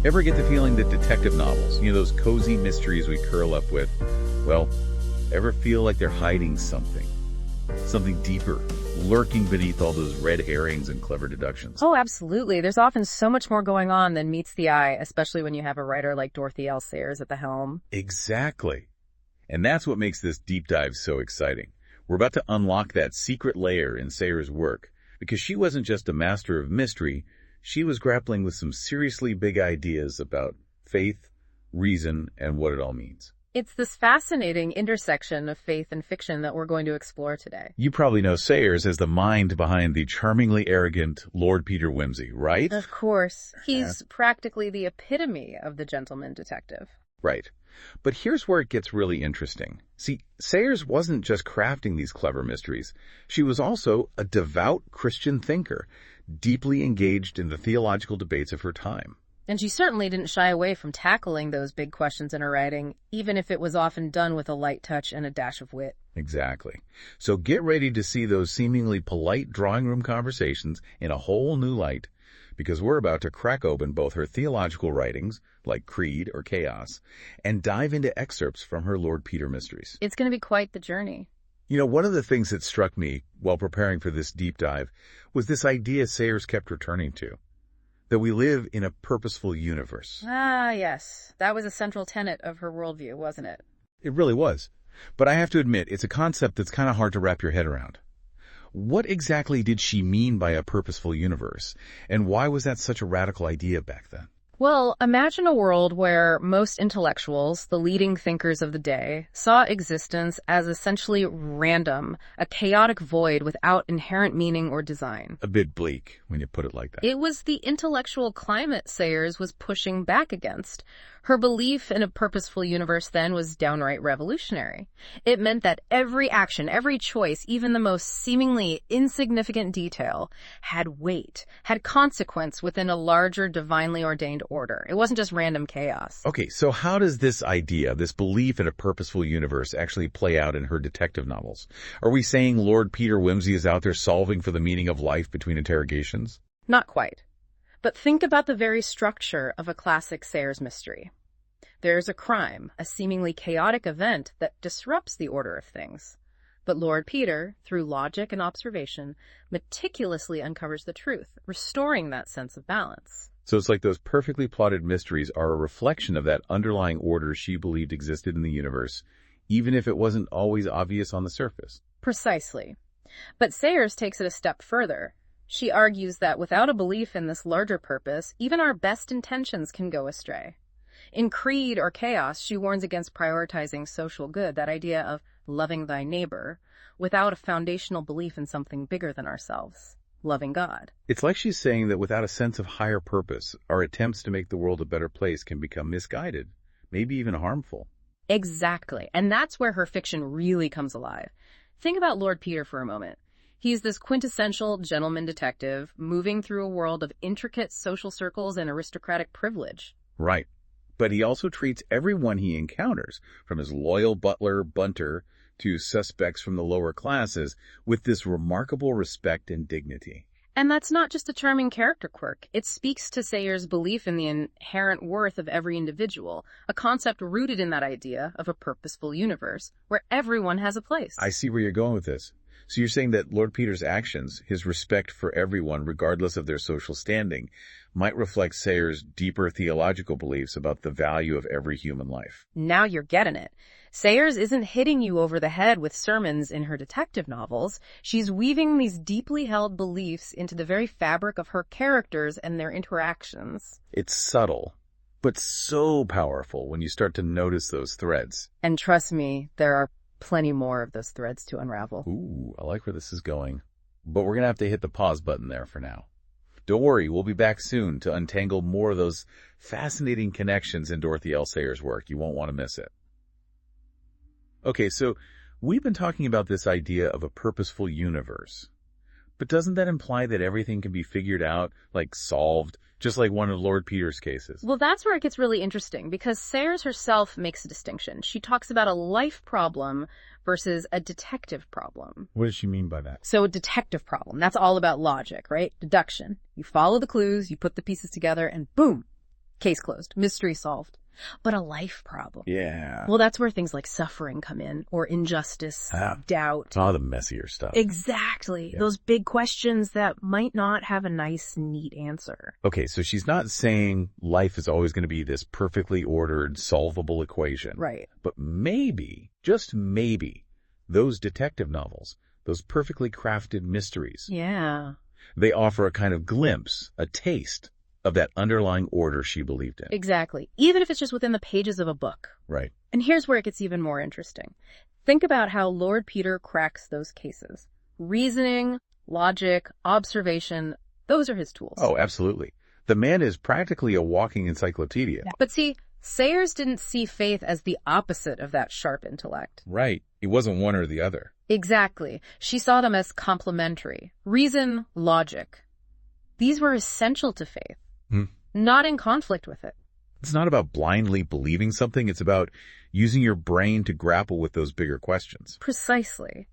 Ever get the feeling that detective novels, those cozy mysteries we curl up with, well, ever feel like they're hiding something? Something deeper, lurking beneath all those red herrings and clever deductions? Oh, absolutely. There's often so much more going on than meets the eye, especially when you have a writer like Dorothy L Sayers at the helm. Exactly. And that's what makes this deep dive so exciting. We're about to unlock that secret layer in Sayers' work, because she wasn't just a master of mystery, she was grappling with some seriously big ideas about faith, reason, and what it all means. It's this fascinating intersection of faith and fiction that we're going to explore today. You probably know Sayers as the mind behind the charmingly arrogant Lord Peter Wimsey, right? Of course. He's practically the epitome of the gentleman detective. Right. But here's where it gets really interesting. See, Sayers wasn't just crafting these clever mysteries. She was also a devout Christian thinker, deeply engaged in the theological debates of her time. And she certainly didn't shy away from tackling those big questions in her writing, even if it was often done with a light touch and a dash of wit. Exactly. So get ready to see those seemingly polite drawing room conversations in a whole new light, because we're about to crack open both her theological writings, like Creed or Chaos, and dive into excerpts from her Lord Peter mysteries. It's going to be quite the journey. One of the things that struck me while preparing for this deep dive was this idea Sayers kept returning to, that we live in a purposeful universe. Ah, yes. That was a central tenet of her worldview, wasn't it? It really was. But I have to admit, it's a concept that's kind of hard to wrap your head around. What exactly did she mean by a purposeful universe? And why was that such a radical idea back then? Well, imagine a world where most intellectuals, the leading thinkers of the day, saw existence as essentially random, a chaotic void without inherent meaning or design. A bit bleak when you put it like that. It was the intellectual climate Sayers was pushing back against. Her belief in a purposeful universe then was downright revolutionary. It meant that every action, every choice, even the most seemingly insignificant detail, had weight, had consequence within a larger divinely ordained order. It wasn't just random chaos. Okay, so how does this idea, this belief in a purposeful universe, actually play out in her detective novels? Are we saying Lord Peter Wimsey is out there solving for the meaning of life between interrogations? Not quite. But think about the very structure of a classic Sayers mystery. There's a crime, a seemingly chaotic event that disrupts the order of things. But Lord Peter, through logic and observation, meticulously uncovers the truth, restoring that sense of balance. So it's like those perfectly plotted mysteries are a reflection of that underlying order she believed existed in the universe, even if it wasn't always obvious on the surface. Precisely. But Sayers takes it a step further. She argues that without a belief in this larger purpose, even our best intentions can go astray. In Creed or Chaos, she warns against prioritizing social good, that idea of loving thy neighbor, without a foundational belief in something bigger than ourselves, loving God. It's like she's saying that without a sense of higher purpose, our attempts to make the world a better place can become misguided, maybe even harmful. Exactly. And that's where her fiction really comes alive. Think about Lord Peter for a moment. He's this quintessential gentleman detective moving through a world of intricate social circles and aristocratic privilege. Right. But he also treats everyone he encounters, from his loyal butler, Bunter, to suspects from the lower classes, with this remarkable respect and dignity. And that's not just a charming character quirk. It speaks to Sayers' belief in the inherent worth of every individual, a concept rooted in that idea of a purposeful universe where everyone has a place. I see where you're going with this. So you're saying that Lord Peter's actions, his respect for everyone regardless of their social standing, might reflect Sayers' deeper theological beliefs about the value of every human life. Now you're getting it. Sayers isn't hitting you over the head with sermons in her detective novels. She's weaving these deeply held beliefs into the very fabric of her characters and their interactions. It's subtle, but so powerful when you start to notice those threads. And trust me, there are plenty more of those threads to unravel. Ooh, I like where this is going. But we're going to have to hit the pause button there for now. Don't worry, we'll be back soon to untangle more of those fascinating connections in Dorothy L Sayers' work. You won't want to miss it. Okay, so we've been talking about this idea of a purposeful universe. But doesn't that imply that everything can be figured out, like solved, just like one of Lord Peter's cases? Well, that's where it gets really interesting, because Sayers herself makes a distinction. She talks about a life problem versus a detective problem. What does she mean by that? So a detective problem, that's all about logic, right? Deduction. You follow the clues, you put the pieces together, and boom, Case closed. Mystery solved. But a life problem. Yeah. Well, that's where things like suffering come in, or injustice, doubt. All the messier stuff. Exactly. Yeah. Those big questions that might not have a nice, neat answer. Okay, so she's not saying life is always going to be this perfectly ordered, solvable equation. Right. But maybe, just maybe, those detective novels, those perfectly crafted mysteries, Yeah. they offer a kind of glimpse, a taste of that underlying order she believed in. Exactly. Even if it's just within the pages of a book. Right. And here's where it gets even more interesting. Think about how Lord Peter cracks those cases. Reasoning, logic, observation, those are his tools. Oh, absolutely. The man is practically a walking encyclopedia. But see, Sayers didn't see faith as the opposite of that sharp intellect. Right. It wasn't one or the other. Exactly. She saw them as complementary. Reason, logic. These were essential to faith, not in conflict with it. It's not about blindly believing something. It's about using your brain to grapple with those bigger questions. Precisely.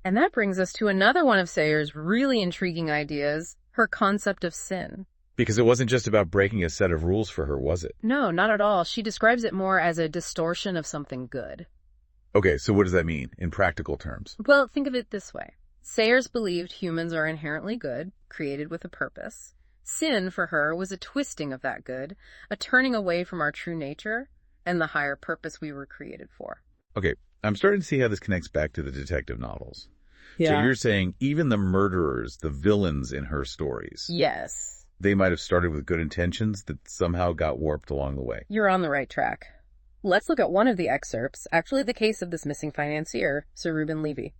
And that brings us to another one of Sayers' really intriguing ideas, her concept of sin. Because it wasn't just about breaking a set of rules for her, was it? No, not at all. She describes it more as a distortion of something good. Okay, so what does that mean in practical terms? Well, think of it this way. Sayers believed humans are inherently good, created with a purpose. Sin, for her, was a twisting of that good, a turning away from our true nature and the higher purpose we were created for. Okay, I'm starting to see how this connects back to the detective novels. So you're saying even the murderers, the villains in her stories, Yes. they might have started with good intentions that somehow got warped along the way. You're on the right track. Let's look at one of the excerpts, actually the case of this missing financier, Sir Reuben Levy.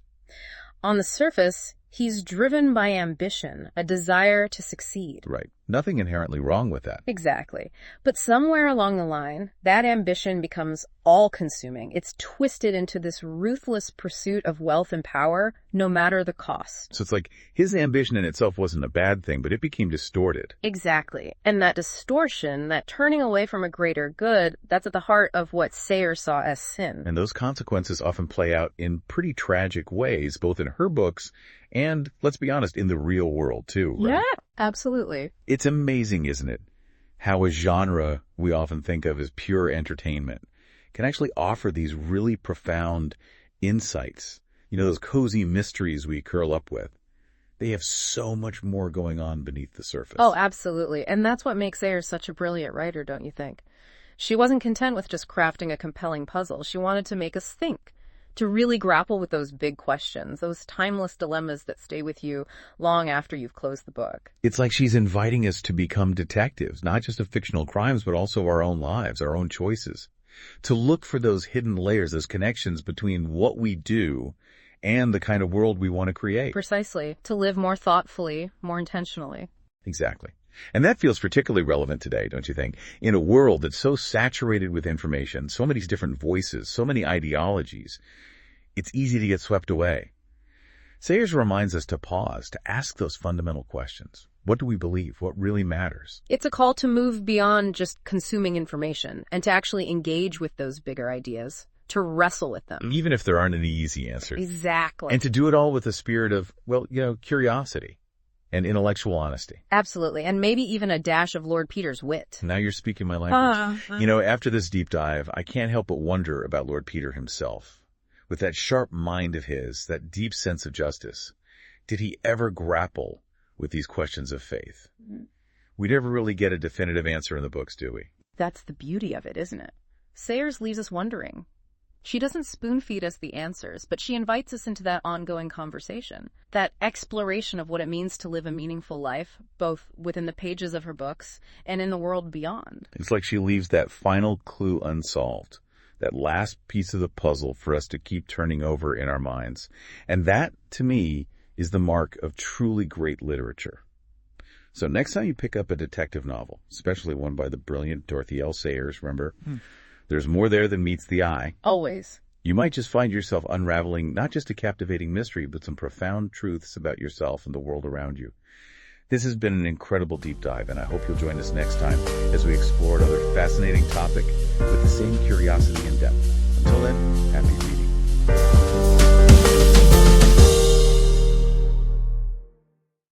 On the surface, he's driven by ambition, a desire to succeed. Right. Nothing inherently wrong with that. Exactly. But somewhere along the line, that ambition becomes all-consuming. It's twisted into this ruthless pursuit of wealth and power, no matter the cost. So it's like his ambition in itself wasn't a bad thing, but it became distorted. Exactly. And that distortion, that turning away from a greater good, that's at the heart of what Sayers saw as sin. And those consequences often play out in pretty tragic ways, both in her books and, let's be honest, in the real world too, right? Yeah, absolutely. It's amazing, isn't it, how a genre we often think of as pure entertainment can actually offer these really profound insights. You know, those cozy mysteries we curl up with. They have so much more going on beneath the surface. Oh, absolutely. And that's what makes Sayers such a brilliant writer, don't you think? She wasn't content with just crafting a compelling puzzle. She wanted to make us think, to really grapple with those big questions, those timeless dilemmas that stay with you long after you've closed the book. It's like she's inviting us to become detectives, not just of fictional crimes, but also of our own lives, our own choices. To look for those hidden layers, those connections between what we do and the kind of world we want to create. Precisely. To live more thoughtfully, more intentionally. Exactly. And that feels particularly relevant today, don't you think? In a world that's so saturated with information, so many different voices, so many ideologies, it's easy to get swept away. Sayers reminds us to pause, to ask those fundamental questions. What do we believe? What really matters? It's a call to move beyond just consuming information and to actually engage with those bigger ideas, to wrestle with them. Even if there aren't any easy answers. Exactly. And to do it all with a spirit of, well, curiosity and intellectual honesty. Absolutely. And maybe even a dash of Lord Peter's wit. Now you're speaking my language. After this deep dive, I can't help but wonder about Lord Peter himself. With that sharp mind of his, that deep sense of justice, did he ever grapple with these questions of faith? We never really get a definitive answer in the books, do we? That's the beauty of it, isn't it? Sayers leaves us wondering. She doesn't spoon-feed us the answers, but she invites us into that ongoing conversation, that exploration of what it means to live a meaningful life, both within the pages of her books and in the world beyond. It's like she leaves that final clue unsolved, that last piece of the puzzle for us to keep turning over in our minds. And that, to me, is the mark of truly great literature. So next time you pick up a detective novel, especially one by the brilliant Dorothy L Sayers, remember, there's more there than meets the eye. Always. You might just find yourself unraveling not just a captivating mystery, but some profound truths about yourself and the world around you. This has been an incredible deep dive, and I hope you'll join us next time as we explore another fascinating topic with the same curiosity and depth.